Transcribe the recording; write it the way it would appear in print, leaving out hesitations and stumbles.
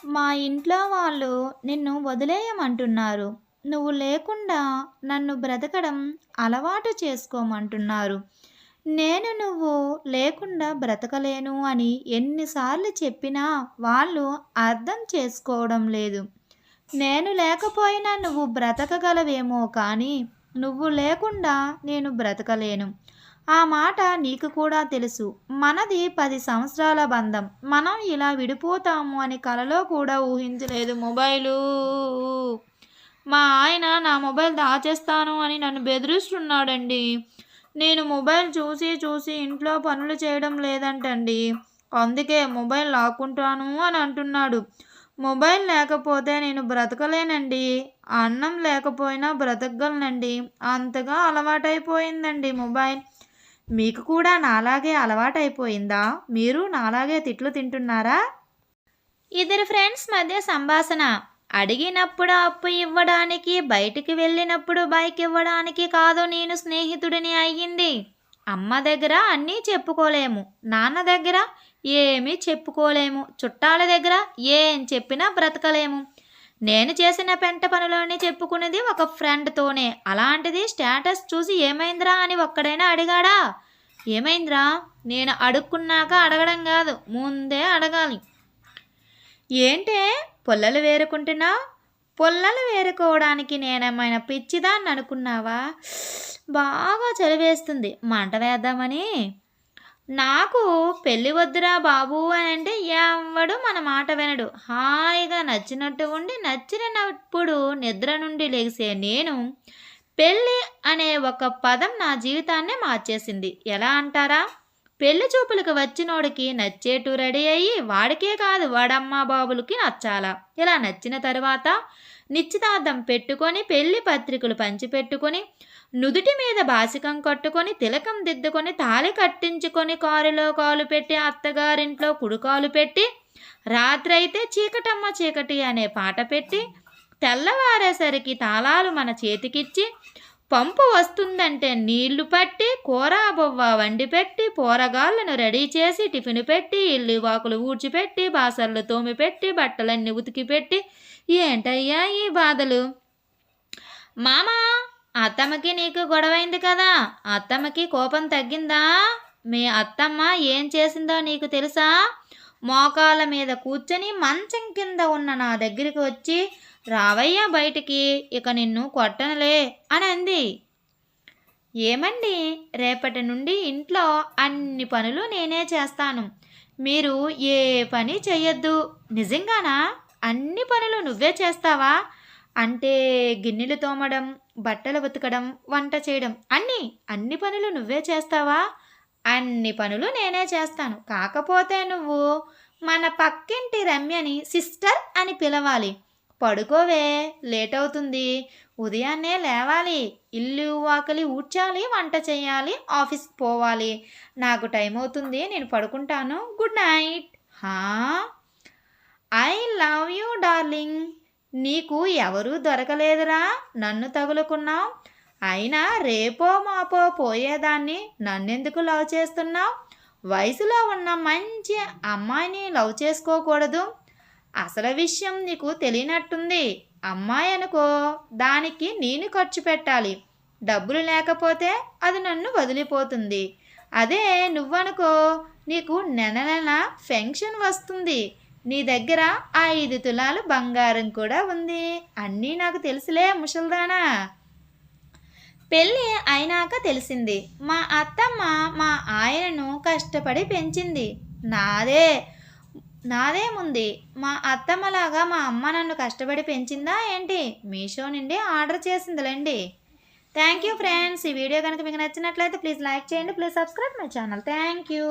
మా ఇంట్లో వాళ్ళు నిన్ను వదిలేయమంటున్నారు. నువ్వు లేకుండా నన్ను బ్రతకడం అలవాటు చేసుకోమంటున్నారు. నేను నువ్వు లేకుండా బ్రతకలేను అని ఎన్నిసార్లు చెప్పినా వాళ్ళు అర్థం చేసుకోవడం లేదు. నేను లేకపోయినా నువ్వు బ్రతకగలవేమో కానీ నువ్వు లేకుండా నేను బ్రతకలేను. ఆ మాట నీకు కూడా తెలుసు. మనది 10 సంవత్సరాల బంధం. మనం ఇలా విడిపోతాము అని కలలో కూడా ఊహించలేదు. మా ఆయన నా మొబైల్ దాచేస్తాను అని నన్ను బెదిరిస్తున్నాడండి. నేను మొబైల్ చూసి చూసి ఇంట్లో పనులు చేయడం లేదంటండి. అందుకే మొబైల్ లాక్కుంటాను అని అంటున్నాడు. మొబైల్ లేకపోతే నేను బ్రతకలేనండి. అన్నం లేకపోయినా బ్రతకగలనండి. అంతగా అలవాటైపోయిందండి మొబైల్. మీకు కూడా నాలాగే అలవాటైపోయిందా? మీరు నాలాగే తిట్లు తింటున్నారా? ఇద్దరు ఫ్రెండ్స్ మధ్య సంభాషణ. అడిగినప్పుడు అప్పు ఇవ్వడానికి, బయటికి వెళ్ళినప్పుడు బైక్ ఇవ్వడానికి కాదు నేను స్నేహితుడిని అయ్యింది. అమ్మ దగ్గర అన్నీ చెప్పుకోలేము, నాన్న దగ్గర ఏమీ చెప్పుకోలేము, చుట్టాల దగ్గర ఏం చెప్పినా బ్రతకలేము. నేను చేసిన పెంట పనులని చెప్పుకునేది ఒక ఫ్రెండ్తోనే. అలాంటిది స్టేటస్ చూసి ఏమైందిరా అని ఒక్కడైనా అడిగాడా? ఏమైందిరా? నేను అడుక్కున్నాక అడగడం కాదు, ముందే అడగాలి. ఏంటే పుల్లలు వేరుకుంటున్నా? పుల్లలు వేరుకోవడానికి నేనేమైనా పిచ్చిదాన్ని అనుకున్నావా? బాగా చలివేస్తుంది, మంట వేద్దామని. నాకు పెళ్ళి వద్దురా బాబు అని అంటే ఎవడు మన మాట వినడు. హాయిగా నచ్చినట్టు ఉండి నచ్చినప్పుడు నిద్ర నుండి లేచే నేను పెళ్ళి అనే ఒక పదం నా జీవితాన్నే మార్చేసింది. ఎలా అంటారా? పెళ్లి చూపులకు వచ్చినోడికి నచ్చేటు రెడీ అయ్యి వాడికే కాదు వాడమ్మ బాబులకి నచ్చాలా. ఇలా నచ్చిన తర్వాత నిశ్చితార్థం పెట్టుకొని పెళ్లి పత్రికలు పంచిపెట్టుకొని నుదుటి మీద బాసికం కట్టుకొని తిలకం దిద్దుకొని తాళి కట్టించుకొని కారులో కాలు పెట్టి అత్తగారింట్లో కుడుకాలు పెట్టి రాత్రి అయితే చీకటమ్మ చీకటి అనే పాట పెట్టి తెల్లవారేసరికి తాళాలు మన చేతికిచ్చి పంపు వస్తుందంటే నీళ్లు పట్టి కూర బొవ్వ వండి పెట్టి పోరగాళ్ళను రెడీ చేసి టిఫిన్ పెట్టి ఇల్లు వాకులు ఊడ్చిపెట్టి బాసర్లు తోమి పెట్టి బట్టలన్నీ ఉతికి పెట్టి ఏంటయ్యా ఈ బాధలు? మామా, అత్తమ్మకి నీకు గొడవైంది కదా, అత్తమ్మకి కోపం తగ్గిందా? మీ అత్తమ్మ ఏం చేసిందో నీకు తెలుసా? మోకాళ్ళ మీద కూర్చొని మంచం కింద ఉన్న నా దగ్గరికి వచ్చి రావయ్యా బయటికి, ఇక నిన్ను కొట్టనులే అని అంది. ఏమండి, రేపటి నుండి ఇంట్లో అన్ని పనులు నేనే చేస్తాను, మీరు ఏ పని చెయ్యొద్దు. నిజంగానా? అన్ని పనులు నువ్వే చేస్తావా? అంటే గిన్నెలు తోమడం, బట్టలు ఉతకడం, వంట చేయడం అన్ని పనులు నువ్వే చేస్తావా? అన్ని పనులు నేనే చేస్తాను. కాకపోతే నువ్వు మన పక్కింటి రమ్యని సిస్టర్ అని పిలవాలి. పడుకోవే, లేట్ అవుతుంది, ఉదయాన్నే లేవాలి, ఇల్లు వాకిలి ఊడ్చాలి, వంట చేయాలి, ఆఫీస్కి పోవాలి. నాకు టైం అవుతుంది, నేను పడుకుంటాను, good night. I love you darling. నీకు ఎవరూ దొరకలేదురా, నన్ను తగులుకున్నావు. అయినా రేపో మాపో పోయేదాన్ని నన్నెందుకు లవ్ చేస్తున్నావు? వయసులో ఉన్న మంచి అమ్మాయిని లవ్ చేసుకోకూడదు? అసలు విషయం నీకు తెలియనట్టుంది. అమ్మాయి అనుకో, దానికి నేను ఖర్చు పెట్టాలి, డబ్బులు లేకపోతే అది నన్ను వదిలిపోతుంది. అదే నువ్వనుకో, నీకు నెల పెన్షన్ వస్తుంది, నీ దగ్గర 5 తులాలు బంగారం కూడా ఉంది. అన్నీ నాకు తెలుసులే ముసల్దానా. పెళ్ళి అయినాక తెలిసింది, మా అత్తమ్మ మా ఆయనను కష్టపడి పెంచింది. నాదేముంది, మా అత్తమ్మలాగా మా అమ్మ నన్ను కష్టపడి పెంచిందా ఏంటి? మీషో నుండి ఆర్డర్ చేసిందిలేండి. Thank you friends. ఈ వీడియో కనుక మీకు నచ్చినట్లయితే ప్లీజ్ లైక్ చేయండి, please subscribe my channel. Thank you.